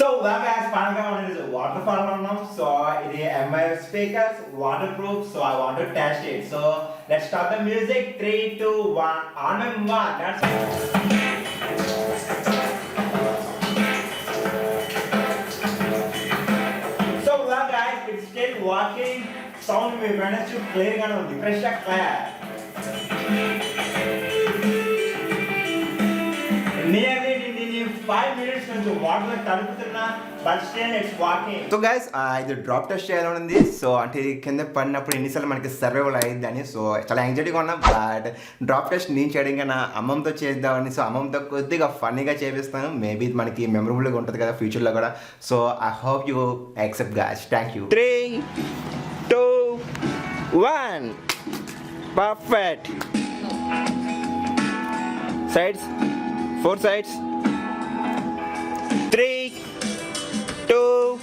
So guys, finally is a waterfall now. So it is MI speakers, waterproof. So I want to test it. So let's start the music. 3, 2, 1. On my mark. That's it. So guys, it's still working. Sound we managed to clear on the pressure clear. Nearly 5 minutes నుంచి water తడుపుతున్నా but still it's working. So guys ఇది drop test చేయాలని ఉంది. So అంటే కింద పడినప్పుడు ఎన్నిసార్లు మనకి సర్వైవల్ అయ్యిద్దని సో చాలా యాంగ్జైటీగా ఉన్నా. బట్ డ్రాప్ టెస్ట్ నేను చేయడం కన్నా అమ్మమ్మతో చేద్దామని సో అమ్మమ్మతో కొద్దిగా ఫన్నీగా చేపిస్తాను. మేబీ ఇది మనకి మెమరబుల్గా ఉంటుంది కదా ఫ్యూచర్లో కూడా. So I hope you accept guys. Thank you. 3, 2, 1. Perfect. Sides 4 sides. 3, 2,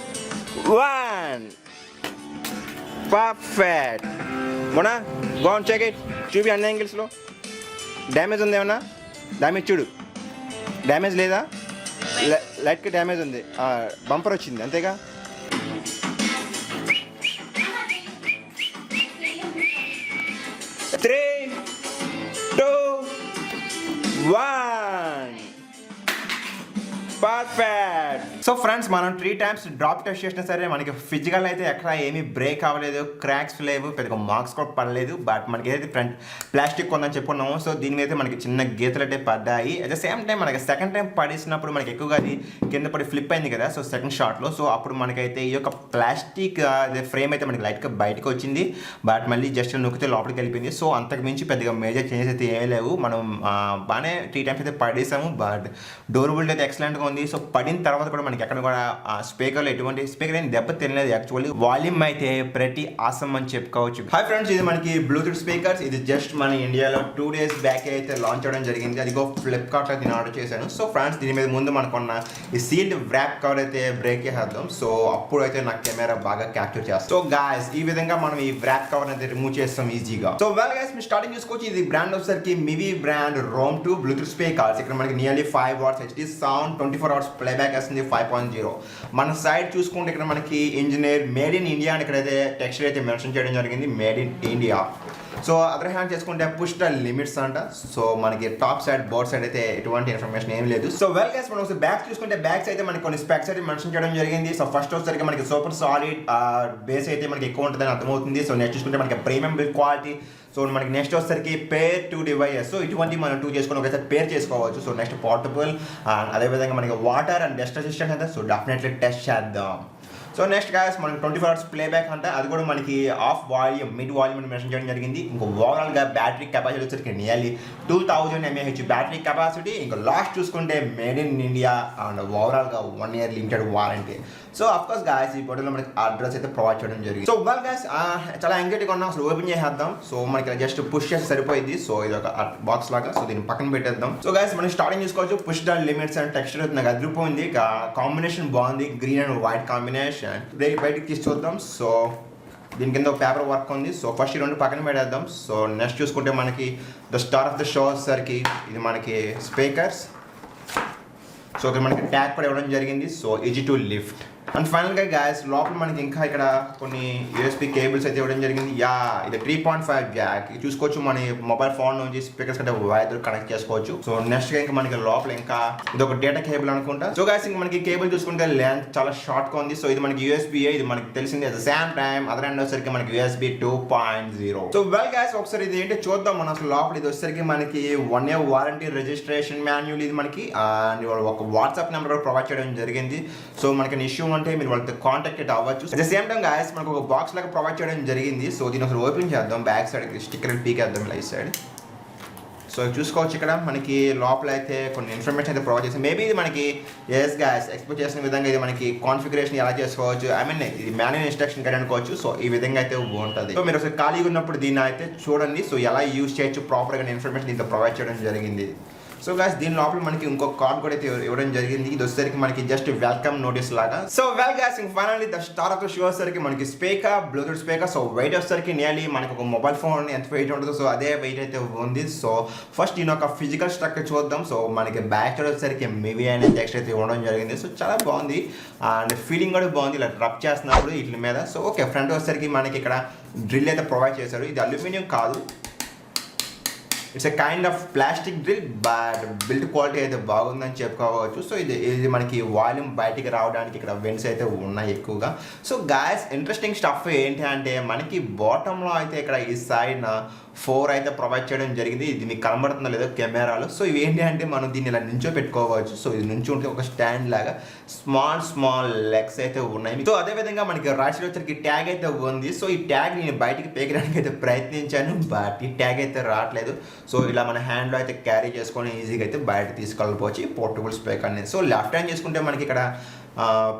1. Perfect. Mona, go and check it. చూపి అన్ని యాంగిల్స్లో డ్యామేజ్ ఉంది ఏమన్నా? డ్యామేజ్ చూడు. డ్యామేజ్ లేదా? లైట్గా డ్యామేజ్ ఉంది. బంపర్ వచ్చింది అంతేగా. త్రీ, 2, 1. పర్ఫెక్ట్. సో ఫ్రెండ్స్ మనం 3 times డ్రాప్ టెస్ట్ చేసినా సరే మనకి ఫిజికల్ అయితే ఎక్కడ ఏమీ బ్రేక్ అవ్వలేదు, క్రాక్స్ లేవు, పెద్దగా మార్క్స్ కూడా పడలేదు. బట్ మనకి ఏదైతే ఫ్రంట్ ప్లాస్టిక్ కొందని చెప్పుకున్నాము సో దీని మీద మనకి చిన్న గీతలు అయితే పడ్డాయి. అట్ ద సేమ్ టైం మనకి సెకండ్ టైం పడేసినప్పుడు మనకి ఎక్కువగా అది కింద పడి ఫ్లిప్ అయింది కదా. సో సెకండ్ షాట్లో సో అప్పుడు మనకైతే ఈ యొక్క ప్లాస్టిక్ ఫ్రేమ్ అయితే మనకి లైట్గా బయటకు వచ్చింది. బట్ మళ్ళీ జస్ట్ నొక్కితే లోపలికి వెళ్ళిపోయింది. సో అంతకు మించి పెద్దగా మేజర్ చేంజెస్ అయితే ఏమీ లేవు. మనం బాగానే 3 times అయితే పడేసాము. బట్ డోరబుల్ అయితే ఎక్సలెంట్గా. సో పడిన తర్వాత కూడా మనకి ఎక్కడ కూడా స్పీకర్లో ఎటువంటి స్పీకర్ ఏం దెబ్బ తినలేదు. యాక్చువల్లీ వాల్యూమ్ అయితే ప్రతి ఆసమ్ అని చెప్పుకోవచ్చు. హాయ్ ఫ్రెండ్స్, ఇది మనకి బ్లూటూత్ స్పీకర్స్. ఇది జస్ట్ మన ఇండియాలో 2 days బ్యాక్ అయితే లాంచ్ అవడం జరిగింది. అదిగో ఫ్లిప్కార్ట్లో నేను ఆర్డర్ చేశాను. సో ఫ్రెండ్స్ దీని మీద ముందు మనకున్న ఈ సీల్డ్ వ్రాప్ కవర్ అయితే బ్రేక్ చేసేద్దాం. సో అప్పుడు అయితే నా కెమెరా బాగా క్యాప్చర్ చేస్తాం. సో గాయస్ ఈ విధంగా మనం ఈ వ్రాప్ కవర్ అయితే రిమూవ్ చేస్తాం ఈజీగా. సో వెల్ గైస్ మీరు స్టార్టింగ్ చూసుకోవచ్చు. ఇది బ్రాండ్ వచ్చేసరికి మివి బ్రాండ్ రోమ్ 2 బ్లూటూత్ స్పీకర్స్. ఇక్కడ మనకి nearly 5 watts HD sound, 24 hours playback వస్తుంది 5.0. మన సైడ్ చూసుకుంటే ఇక్కడ మనకి ఇంజనీర్ మేడ్ ఇన్ ఇండియా అని ఇక్కడైతే టెక్స్చర్ అయితే మెన్షన్ చేయడం జరిగింది, made in India. So other hand చేసుకుంటే పుష్ ద లిమిట్స్ అంట. సో మనకి టాప్ సైడ్ బోర్డ్ సైడ్ అయితే ఎటువంటి ఇన్ఫర్మేషన్ ఏం లేదు. సో వెల్ గైస్ మనం బ్యాక్ చూసుకుంటే బ్యాక్స్ అయితే మనకి కొన్ని స్పెక్స్ అయితే మెన్షన్ చేయడం జరిగింది. సో ఫస్ట్ వచ్చేసరికి మనకి సూపర్ సాలిడ్ బేస్ అయితే మనకి ఎక్కువ ఉంటుందని అర్థమవుతుంది. సో నెక్స్ట్ చూసుకుంటే మనకి ప్రీమియం బిల్డ్ క్వాలిటీ. సో మనకి నెక్స్ట్ వచ్చేసరికి పేర్ 2 devices. సో ఇటువంటి మనం 2 చేసుకుని ఒకసారి పేర్ చేసుకోవచ్చు. సో నెక్స్ట్ పోర్టబుల్ అదేవిధంగా మనకి వాటర్ అండ్ డస్ట్ రెసిస్టెంట్ అంటే సో డెఫినెట్లీ టెస్ట్ చేద్దాం. సో నెక్స్ట్ గాయస్ మనకి 24 hours ప్లేబ్యాక్ అంటే అది కూడా మనకి ఆఫ్ వాల్యూమ్ మిడ్ వాల్యూమ్ అని మెన్షన్ చేయడం జరిగింది. ఇంకో ఓవరాల్గా బ్యాటరీ కెపాసిటీ వచ్చేసరికి నియర్లీ 2000 mAh బ్యాటరీ కెపాసిటీ. ఇంకా లాస్ట్ చూసుకుంటే మేడ్ ఇన్ ఇండియా అండ్ ఓవరాల్గా 1 year limited warranty. So of course guys ఈ ఫోటోలో మనకి అడ్రస్ అయితే ప్రొవైడ్ చేయడం జరిగింది. సో వెల్ గాయస్ చాలా యాంగ్జైటీగా ఉన్నాం. అసలు ఓపెన్ చేసేద్దాం. సో మనకి జస్ట్ పుష్ చేసి సరిపోయింది. సో ఇది ఒక బాక్స్ లాగా. సో దీన్ని పక్కన పెట్టేద్దాం. సో గాయస్ మనం స్టార్టింగ్ చూసుకోవచ్చు. Push the limits and texture అయితే నాకు అదిరిపోయింది. కాంబినేషన్ బాగుంది, గ్రీన్ అండ్ వైట్ కాంబినేషన్. బయటికి తీసి చూద్దాం. సో దీని కింద ఒక పేపర్ వర్క్ ఉంది. సో ఫస్ట్ ఈ 2 పక్కన పెట్టేద్దాం. సో నెక్స్ట్ చూసుకుంటే మనకి the star of the show సరికి ఇది మనకి స్పీకర్స్. సో ఇక్కడ మనకి ట్యాగ్ కూడా ఇవ్వడం జరిగింది. So easy to lift. And ఫైనల్గా గాయస్ లోపల మనకి ఇంకా ఇక్కడ కొన్ని USB కేబుల్స్ అయితే ఇవ్వడం జరిగింది. ఇది 3.5 jack. చూసుకోవచ్చు మన మొబైల్ ఫోన్ నుంచి స్పీకర్స్ కంటే వైర్ కనెక్ట్ చేసుకోవచ్చు. సో నెక్స్ట్ ఇంకా మనకి లోపల ఇంకా ఇది ఒక డేటా కేబుల్ అనుకుంటా. సో గాయస్ ఇంకా మనకి కేబుల్ చూసుకుంటే లెంత్ చాలా షార్ట్గా ఉంది. సో ఇది మనకి USB ఇది మనకి తెలిసింది. At the same time other end వచ్చేసరికి మనకి USB 2.0. సో వెల్ గాయస్ ఒకసారి ఇది ఏంటో చూద్దాం మనం. అసలు లోపల ఇది వచ్చేసరికి మనకి 1 year వారంటీ, రిజిస్ట్రేషన్ మాన్యువల్. ఇది మనకి ఒక వాట్సాప్ నెంబర్ కూడా ప్రొవైడ్ చేయడం జరిగింది. సో మనకి ఇష్యూ అంటే మీరు వాళ్ళతో కాంటాక్ట్ అవ్వచ్చు. At the same time guys మనకు ఒక బాక్స్ లాగా ప్రొవైడ్ చేయడం జరిగింది. సో దీన్ని ఒకసారి ఓపెన్ చేద్దాం. బ్యాక్ సైడ్ స్టిక్కర్ పీకేద్దాం లైట్ సైడ్. సో చూసుకోవచ్చు ఇక్కడ మనకి లోపల అయితే కొన్ని ఇన్ఫర్మేషన్ అయితే ప్రొవైడ్ చేస్తాం. మేబీ ఇది మనకి ఎస్ గాయస్ ఎక్స్పెక్ట్ చేసిన విధంగా ఇది మనకి కాన్ఫిగరేషన్ ఎలా చేసుకోవచ్చు, ఐ మీన్ ఇది మాన్యువల్ ఇన్స్ట్రక్షన్ గైడ్ అనుకోవచ్చు. సో ఈ విధంగా అయితే ఉంటుంది. సో మీరు ఒకసారి ఖాళీగా ఉన్నప్పుడు దీన్ని అయితే చూడండి. సో ఎలా యూజ్ చేయొచ్చు ప్రాపర్గా ఇన్ఫర్మేషన్ దీంతో ప్రొవైడ్ చేయడం జరిగింది. సో గైస్ దీని లోపల మనకి ఇంకో కార్డ్ కూడా అయితే ఇవ్వడం జరిగింది. ఇది వచ్చేసరికి మనకి జస్ట్ వెల్కమ్ నోటీస్ లాగా. So well guys finally the star of the show వచ్చేసరికి మనకి speaker, bluetooth speaker. So weight వచ్చేసరికి నియర్లీ మనకి ఒక మొబైల్ ఫోన్ ఎంత వెయిట్ ఉంటుందో సో అదే వెయిట్ అయితే ఉంది. సో ఫస్ట్ దీని ఒక ఫిజికల్ స్ట్రక్చర్ చూద్దాం. సో మనకి బ్యాక్ సైడ్ వచ్చేసరికి మివి అనే టెక్స్ట్ అయితే ఇవ్వడం జరిగింది. సో చాలా బాగుంది అండ్ ఫీలింగ్ కూడా బాగుంది ఇలా రబ్ చేస్తున్నప్పుడు వీటి మీద. సో ఓకే ఫ్రంట్ వచ్చేసరికి మనకి ఇక్కడ డ్రిల్ అయితే ప్రొవైడ్ చేశారు. ఇది అల్యూమినియం కాదు, it's a kind of plastic drill, but build quality అయితే బాగుందని చెప్పుకోవచ్చు. సో ఇది మనకి వాల్యూమ్ బయటికి రావడానికి ఇక్కడ వెంట్స్ అయితే ఉన్నాయి ఎక్కువగా. సో గాయస్ ఇంట్రెస్టింగ్ స్టఫ్ ఏంటి అంటే మనకి బాటంలో అయితే ఇక్కడ ఈ సైడ్ 4 అయితే ప్రొవైడ్ చేయడం జరిగింది. ఇది మీకు కనబడుతుందో లేదో కెమెరాలో. సో ఇవి ఏంటి అంటే మనం దీన్ని ఇలా నుంచో పెట్టుకోవచ్చు. సో ఇది నుంచి ఉంటే ఒక స్టాండ్ లాగా స్మాల్ లెగ్స్ అయితే ఉన్నాయి. సో అదేవిధంగా మనకి రైట్ సైడ్ వచ్చరికి ట్యాగ్ అయితే ఉంది. సో ఈ ట్యాగ్ నేను బయటికి పేకడానికి అయితే ప్రయత్నించాను, బట్ ఈ ట్యాగ్ అయితే రావట్లేదు. సో ఇలా మన హ్యాండ్లో అయితే క్యారీ చేసుకొని ఈజీగా అయితే బయట తీసుకెళ్ళిపోవచ్చు పోర్టబుల్ స్పీకర్ అనేది. సో లెఫ్ట్ హ్యాండ్ చేసుకుంటే మనకి ఇక్కడ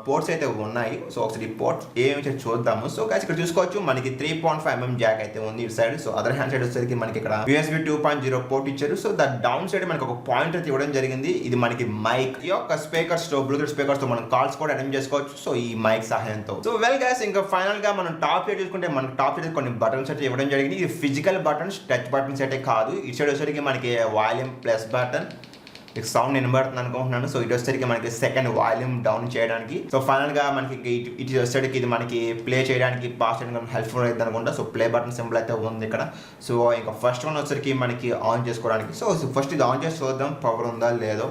పోర్ట్స్ అయితే ఉన్నాయి. సో ఒకసారి ఈ పోర్ట్స్ ఏమి చూద్దాము. సో గైస్ ఇక్కడ చూసుకోవచ్చు మనకి 3.5mm జాక్ అయితే ఉంది ఇటు side. So other hand side వచ్చేసరికి మనకి ఇక్కడ USB 2.0 పోర్ట్ ఇచ్చారు. సో ద డౌన్ సైడ్ మనకి ఒక పాయింట్ అయితే ఇవ్వడం జరిగింది. ఇది మనకి మైక్, ఈ యొక్క స్పీకర్స్ తో బ్లూటూత్ స్పీకర్స్ తో మనం కాల్స్ కూడా అటెండ్ చేసుకోవచ్చు. సో ఈ మైక్ సహాయంతో. సో వెల్ గైస్ ఇంకా ఫైనల్ గా మనం టాప్ సైడ్ చూసుకుంటే మనకి టాప్ సైడ్ కొన్ని బటన్స్ అయితే ఇవ్వడం జరిగింది. ఇది ఫిజికల్ బటన్స్, టచ్ బటన్స్ అయితే కాదు. ఇటు సైడ్ వచ్చేసరికి మనకి వాల్యూమ్ ప్లస్ బటన్, మీకు సౌండ్ వినబడుతుంది అనుకుంటున్నాను. సో ఇటు వచ్చేసరికి మనకి సెకండ్ వాల్యూమ్ డౌన్ చేయడానికి. సో ఫైనల్ గా మనకి ఇటు వచ్చేసరికి ఇది మనకి ప్లే చేయడానికి పాస్ చేయడానికి హెల్ప్ఫుల్ అవుతుంది అనుకుంటా. సో ప్లే బటన్ సింబల్ అయితే ఉంది ఇక్కడ. సో ఇంకా ఫస్ట్ వన్ వచ్చేసరికి మనకి ఆన్ చేసుకోవడానికి. సో ఫస్ట్ ఇది ఆన్ చేసి చూద్దాం పవర్ ఉందా లేదో.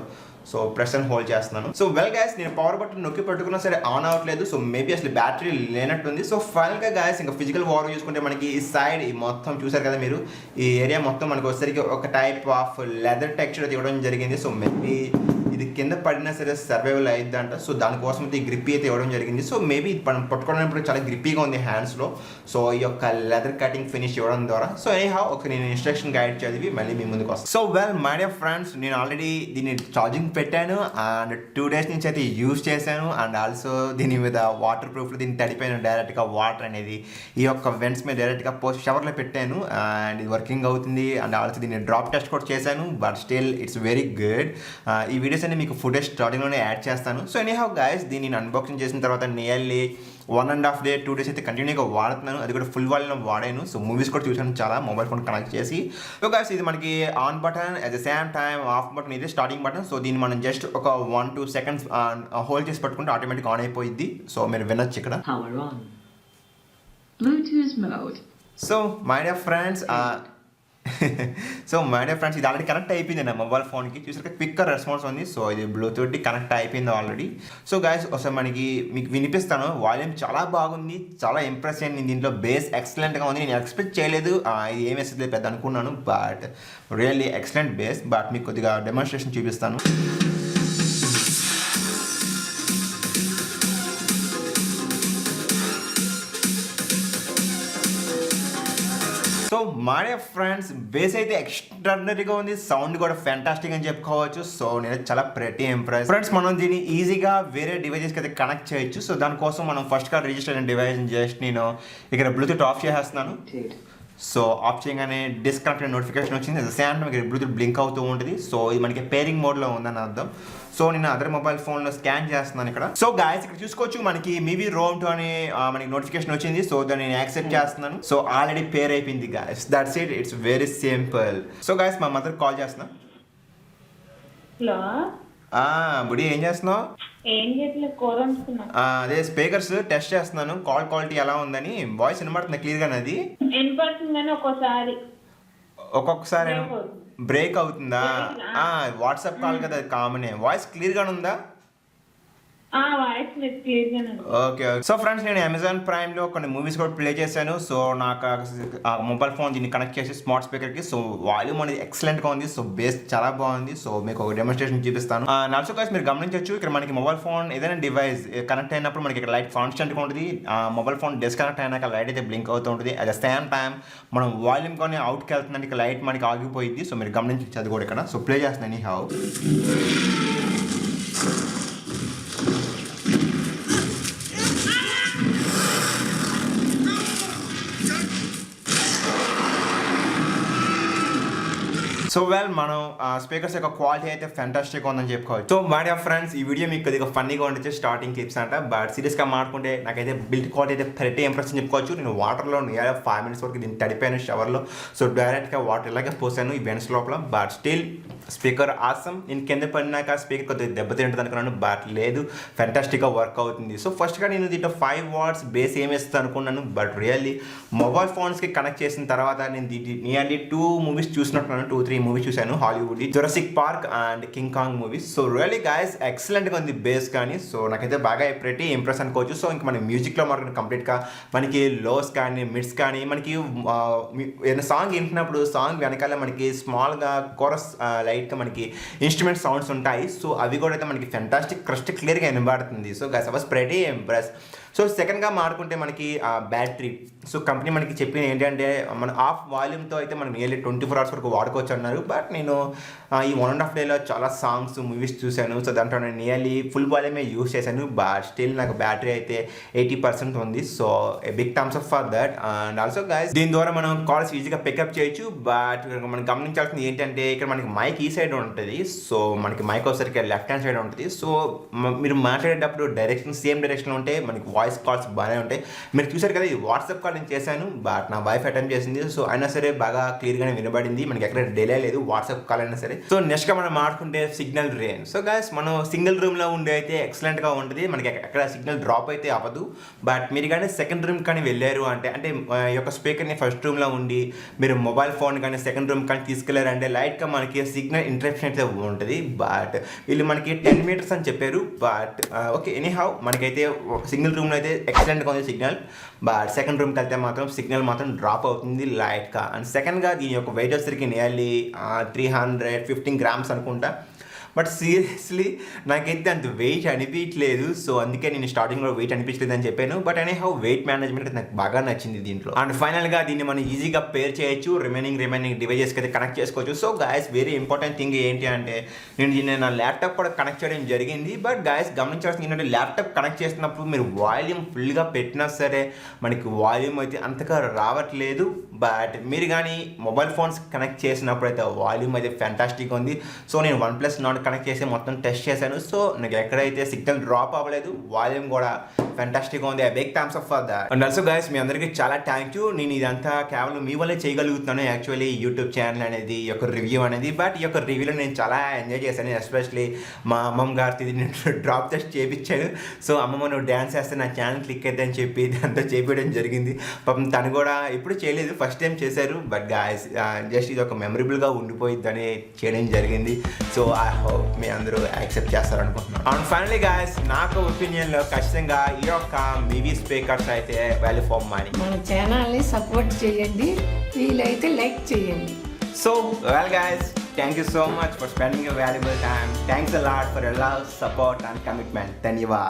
సో ప్రెస్ అండ్ హోల్డ్ చేస్తున్నాను. సో వెల్ గైస్ నేను పవర్ బటన్ నొక్కి పెట్టుకున్నా సరే ఆన్ అవ్వట్లేదు. సో మేబీ అసలు బ్యాటరీ లేనట్టుంది. సో ఫైనల్ గా గైస్ ఇంకా ఫిజికల్ వార్ చూసుకుంటే మనకి ఈ సైడ్ ఈ మొత్తం చూసారు కదా మీరు, ఈ ఏరియా మొత్తం మనకి వచ్చేసరికి ఒక టైప్ ఆఫ్ లెదర్ టెక్స్చర్ అయితే ఇవ్వడం జరిగింది. సో మేబీ ఇది కింద పడినా సరే సర్వైవల్ అయ్యిద్దంట. సో దానికోసం అయితే ఈ గ్రిప్పీ అయితే ఇవ్వడం జరిగింది. సో మేబీ ఇది పట్టుకోవడానికి చాలా గ్రిప్పీగా ఉంది హ్యాండ్స్లో. సో ఈ యొక్క లెదర్ కటింగ్ ఫినిష్ ఇవ్వడం ద్వారా. సో ఎనీహౌ ఒక నేను ఇన్స్ట్రక్షన్ గైడ్ చదివి మళ్ళీ మీ ముందుకు వస్తాను. So well my dear friends నేను ఆల్రెడీ దీన్ని ఛార్జింగ్ పెట్టాను అండ్ 2 days నుంచి అయితే యూజ్ చేశాను. అండ్ ఆల్సో దీని మీద వాటర్ ప్రూఫ్ దీన్ని తడిపోయిన డైరెక్ట్గా వాటర్ అనేది ఈ యొక్క వెంట్స్ మీద డైరెక్ట్గా పోస్ట్ షవర్లో పెట్టాను అండ్ ఇది వర్కింగ్ అవుతుంది. అండ్ ఆల్సో దీన్ని డ్రాప్ టెస్ట్ కూడా చేశాను, but still it's very good. ఈ వీడియోస్ మీకు ఫుటేజ్ స్టార్టింగ్లోనే యాడ్ చేస్తాను. సో ఎనీహౌ గైస్ దీన్ని నేను అన్బాక్సింగ్ చేసిన తర్వాత నియర్లీ 1.5 day 2 days అయితే కంటిన్యూగా వాడుతున్నాను. అది కూడా ఫుల్ వాల్యూమ్ వాడాను. సో మూవీస్ కూడా చూసాను చాలా మొబైల్ ఫోన్ కనెక్ట్ చేసి. సో గైస్ ఇది మనకి on button at the same time of button, ఇది స్టార్టింగ్ బటన్. సో దీన్ని మనం జస్ట్ ఒక 1-2 seconds హోల్డ్ చేసి పట్టుకుంటే ఆటోమేటిక్ ఆన్ అయిపోయింది. సో మీరు వినొచ్చు ఇక్కడ. సో మై డియర్ ఫ్రెండ్స్ ఇది ఆల్రెడీ కనెక్ట్ అయిపోయింది నా మొబైల్ ఫోన్కి. చూసాక క్విక్ రెస్పాన్స్ ఉంది. సో ఇది బ్లూటూత్ కనెక్ట్ అయిపోయింది ఆల్రెడీ. సో గైస్ ఒకసారి మీకు వినిపిస్తాను. వాల్యూమ్ చాలా బాగుంది, చాలా ఇంప్రెస్ అయింది. దీంట్లో బేస్ ఎక్సలెంట్గా ఉంది. నేను ఎక్స్పెక్ట్ చేయలేదు ఇది ఏం వేస్తుంది పెద్ద అనుకున్నాను, but really excellent base. But మీకు కొద్దిగా డెమాన్స్ట్రేషన్ చూపిస్తాను. సో మై ఫ్రెండ్స్ బేస్ అయితే ఎక్స్ట్రాడినరీగా ఉంది, సౌండ్ కూడా ఫ్యాంటాస్టిక్ అని చెప్పుకోవచ్చు. సో నేను చాలా ప్రెటీ ఇంప్రెస్. ఫ్రెండ్స్ మనం దీన్ని ఈజీగా వేరే డివైజెస్కి అయితే కనెక్ట్ చేయొచ్చు. సో దానికోసం మనం ఫస్ట్ గా రిజిస్టర్ అయిన డివైస్ జస్ట్ నేను ఇక్కడ బ్లూటూత్ ఆఫ్ చేసేస్తున్నాను. సో ఆఫ్ చేయగానే డిస్కనెక్టెడ్ నోటిఫికేషన్ వచ్చింది. సేమ్ మనకి బ్లూటూత్ బ్లింక్ అవుతూ ఉంటుంది. సో ఇది మనకి పేరింగ్ మోడ్లో ఉందని అర్థం. సో నేను అదర్ మొబైల్ ఫోన్లో స్కాన్ చేస్తున్నాను ఇక్కడ. సో గాయస్ ఇక్కడ చూసుకోవచ్చు మనకి మివి రోమ్ అని మనకి నోటిఫికేషన్ వచ్చింది. సో దాన్ని నేను యాక్సెప్ట్ చేస్తున్నాను. సో ఆల్రెడీ పేర్ అయిపోయింది guys. That's it, it's very simple. So guys మా మదర్ కాల్ చేస్తున్నా. హలో బుడి ఏం చేస్తున్నావు? అదే స్పీకర్స్ టెస్ట్ చేస్తున్నాను, కాల్ క్వాలిటీ ఎలా ఉందని. వాయిస్ వినబడుతుంది క్లియర్ గానే? అది ఒక్కొక్కసారి బ్రేక్ అవుతుందా? వాట్సాప్ కాల్ కదా, అది కామనే. వాయిస్ క్లియర్ గానే ఉందా? ఓకే. సో ఫ్రెండ్స్ నేను అమెజాన్ ప్రైమ్ లో కొన్ని మూవీస్ కూడా ప్లే చేశాను. సో నాకు మొబైల్ ఫోన్ దీన్ని కనెక్ట్ చేసి స్మార్ట్ స్పీకర్ కి. సో వాల్యూమ్ అనేది ఎక్సలెంట్ గా ఉంది. సో బేస్ చాలా బాగుంది. సో మీకు ఒక డెమోన్స్ట్రేషన్ చూపిస్తాను. ఆల్సో గైస్ మీరు గమనించవచ్చు ఇక్కడ మనకి మొబైల్ ఫోన్ ఏదైనా డివైస్ కనెక్ట్ అయినప్పుడు మనకి ఇక్కడ లైట్ కాన్స్టెంట్ గా ఉంటుంది. మొబైల్ ఫోన్ డిస్కనెక్ట్ అయినాక లైట్ అయితే బ్లింక్ అవుతూ ఉంటుంది. అట్ ద సేమ్ టైం మనం వాల్యూమ్ కానీ అవుట్కి వెళ్తుందంటే ఇక్కడ లైట్ మనకి ఆగిపోయింది. సో మీరు గమనించవచ్చు అది కూడా ఇక్కడ. సో ప్లే చేస్తున్నాను ఈ హౌ. సో వెల్ మనం స్పీకర్స్ యొక్క క్వాలిటీ అయితే ఫెంటాస్టిక్ ఉందని చెప్పుకోవచ్చు. సో మై డియర్ ఫ్రెండ్స్, ఈ వీడియో మీకు కొద్దిగా ఫన్నీగా ఉండొచ్చు స్టార్టింగ్ క్లిప్స్ అంట, బట్ సీరియస్గా మాట్లాడుకుంటే నాకైతే బిల్డ్ క్వాలిటీ అయితే pretty ఇంప్రెస్ చెప్పుకోవచ్చు. నేను వాటర్లో 5 minutes వరకు దీన్ని తడిపాను షవర్లో. సో డైరెక్ట్గా వాటర్ ఇలాగే పోసాను ఈ బెన్స్ లోపల, బట్ స్టిల్ స్పీకర్ ఆసమ్. నేను కింద పడినాక స్పీకర్ కొద్దిగా దెబ్బతింటుంది అనుకున్నాను, బట్ లేదు, ఫెంటాస్టిక్గా వర్క్ అవుతుంది. సో ఫస్ట్గా నేను దీంట్లో 5 watts బేస్ ఏమి ఇస్తాను అనుకున్నాను, బట్ రియల్లీ మొబైల్ ఫోన్స్కి కనెక్ట్ చేసిన తర్వాత నేను నియర్లీ 2 movies చూసినట్టున్నాను, 2-3 movies చూశాను Hollywood, Jurassic park and king Kong movies. So really guys ఎక్సలెంట్గా ఉంది బేస్ కానీ. సో నాకైతే బాగా pretty ఇంప్రెస్ అనుకోవచ్చు. సో ఇంకా మన మ్యూజిక్లో మనకు కంప్లీట్గా మనకి లోస్ కానీ మిడ్స్ కానీ మనకి ఏదైనా సాంగ్ వింటున్నప్పుడు సాంగ్ వెనకాల మనకి స్మాల్గా కోరస్ లైట్గా మనకి ఇన్స్ట్రుమెంట్ సౌండ్స్ ఉంటాయి. సో అవి కూడా అయితే మనకి ఫెంటాస్టిక్ క్రిస్టల్ క్లియర్గా వినబడుతుంది. So guys I was pretty impressed. So సెకండ్గా మాట్లాడుకుంటే మనకి బ్యాటరీ. సో కంపెనీ మనకి చెప్పింది ఏంటంటే మన ఆఫ్ వాల్యూమ్తో అయితే మనం నియర్లీ 24 hours వరకు వాడుకోవచ్చు అన్నారు. బట్ నేను ఈ 1.5 days చాలా సాంగ్స్ మూవీస్ చూశాను. సో దాంట్లో నేను నియర్లీ ఫుల్ వాల్యూమే యూస్ చేశాను, బట్ స్టిల్ నాకు బ్యాటరీ అయితే 80% ఉంది. So a big thumbs up for that. And also guys దీని ద్వారా మనం కాల్స్ ఈజీగా పికప్ చేయొచ్చు. బట్ మనం గమనించాల్సింది ఏంటంటే ఇక్కడ మనకి మైక్ ఈ సైడ్ ఉంటుంది. సో మనకి మైక్ వచ్చేసరికి లెఫ్ట్ హ్యాండ్ సైడ్ ఉంటుంది. సో మీరు మాట్లాడేటప్పుడు డైరెక్షన్ సేమ్ డైరెక్షన్లో ఉంటే మనకి వాయిస్ కాల్స్ బాగానే ఉంటాయి. మీరు చూసారు కదా, ఇది వాట్సాప్ కాల్ నేను చేశాను, బట్ నా వైఫ్ అటెంప్ట్ చేసింది. సో అయినా సరే బాగా క్లియర్గానే వినబడింది, మనకి ఎక్కడ డిలే లేదు వాట్సాప్ కాల్ అయినా సరే. సో నెక్స్ట్గా మనం మాట్లాడుకుంటే సిగ్నల్ రేంజ్. సో గైస్ మనం సింగిల్ రూమ్లో ఉండే అయితే ఎక్సలెంట్గా ఉంటుంది, మనకి ఎక్కడ సిగ్నల్ డ్రాప్ అయితే అవ్వదు. బట్ మీరు కానీ సెకండ్ రూమ్ కానీ వెళ్ళారు అంటే ఈ యొక్క స్పీకర్ని ఫస్ట్ రూమ్లో ఉండి మీరు మొబైల్ ఫోన్ కానీ సెకండ్ రూమ్ కానీ తీసుకెళ్లారంటే లైట్గా మనకి సిగ్నల్ ఇంటరప్షన్ అయితే ఉంటుంది. బట్ వీళ్ళు మనకి 10 meters అని చెప్పారు. బట్ ఓకే ఎనీహౌ మనకైతే సింగిల్ రూమ్లో అయితే ఎక్సలెంట్గా ఉంది సిగ్నల్. బట్ సెకండ్ రూమ్కి వెళ్తే మాత్రం సిగ్నల్ మాత్రం డ్రాప్ అవుతుంది లైట్గా. అండ్ సెకండ్గా దీని యొక్క వెయిట్ వచ్చేసరికి నియర్లీ 315 grams అనుకుంటా. బట్ సీరియస్లీ నాకైతే అంత వెయిట్ అనిపించలేదు. సో అందుకే నేను స్టార్టింగ్లో వెయిట్ అనిపించలేదు అని చెప్పాను. బట్ హౌ వెయిట్ మేనేజ్మెంట్ అయితే నాకు బాగా నచ్చింది దీంట్లో. అండ్ ఫైనల్గా దీన్ని మనం ఈజీగా పేర్ చేయొచ్చు, రిమైనింగ్ డివైజెస్కి అయితే కనెక్ట్ చేసుకోవచ్చు. So guys very important thing ఏంటి అంటే నేను దీన్ని నా ల్యాప్టాప్ కూడా కనెక్ట్ చేయడం జరిగింది. బట్ గాయస్ గమనించాల్సింది ఏంటంటే ల్యాప్టాప్ కనెక్ట్ చేసినప్పుడు మీరు వాల్యూమ్ ఫుల్గా పెట్టినా సరే మనకి వాల్యూమ్ అయితే అంతగా రావట్లేదు. బట్ మీరు కానీ మొబైల్ ఫోన్స్ కనెక్ట్ చేసినప్పుడు అయితే వాల్యూమ్ అయితే ఫ్యాంటాస్టిక్ ఉంది. సో నేను OnePlus Nord కనెక్ట్ చేసి మొత్తం టెస్ట్ చేశాను. సో నాకు ఎక్కడైతే సిగ్నల్ డ్రాప్ అవ్వలేదు, వాల్యూమ్ కూడా ఫ్యాంటాస్టిక్గా ఉంది. Big thumbs up for that. And also guys మీ అందరికీ చాలా థ్యాంక్ యూ. నేను ఇదంతా కేవలం మీ వల్లే చేయగలుగుతున్నాను యాక్చువల్లీ యూట్యూబ్ ఛానల్ అనేది, ఈ యొక్క రివ్యూ అనేది. బట్ ఈ యొక్క రివ్యూలో నేను చాలా ఎంజాయ్ చేశాను. ఎస్పెషలీ మా అమ్మమ్మ గారితో ఇది నేను డ్రాప్ టెస్ట్ చేయించాను. సో అమ్మమ్మ నువ్వు డ్యాన్స్ చేస్తే నా ఛానల్ క్లిక్ అయితే అని చెప్పి దాంతో చేపించడం జరిగింది. పాపం తను కూడా ఎప్పుడు చేయలేదు, ఫస్ట్ టైం చేశారు. బట్ గాయస్ జస్ట్ ఇది ఒక మెమరబుల్గా ఉండిపోయిద్దని చేయడం జరిగింది. సో ఐ హోప్ మీ అందరూ యాక్సెప్ట్ చేస్తారనుకుంటున్నాను. అండ్ ఫైనలీ గాయస్ నాకు ఒపీనియన్లో ఖచ్చితంగా ఈ యొక్క మివి స్పీకర్స్ అయితే వాల్యూ ఫర్ మనీ. మన ఛానల్ని సపోర్ట్ చేయండి, వీలైతే లైక్ చేయండి. So well guys, thank you so much for spending your valuable time. Thanks a lot for your love, support and commitment. Dhanyavad.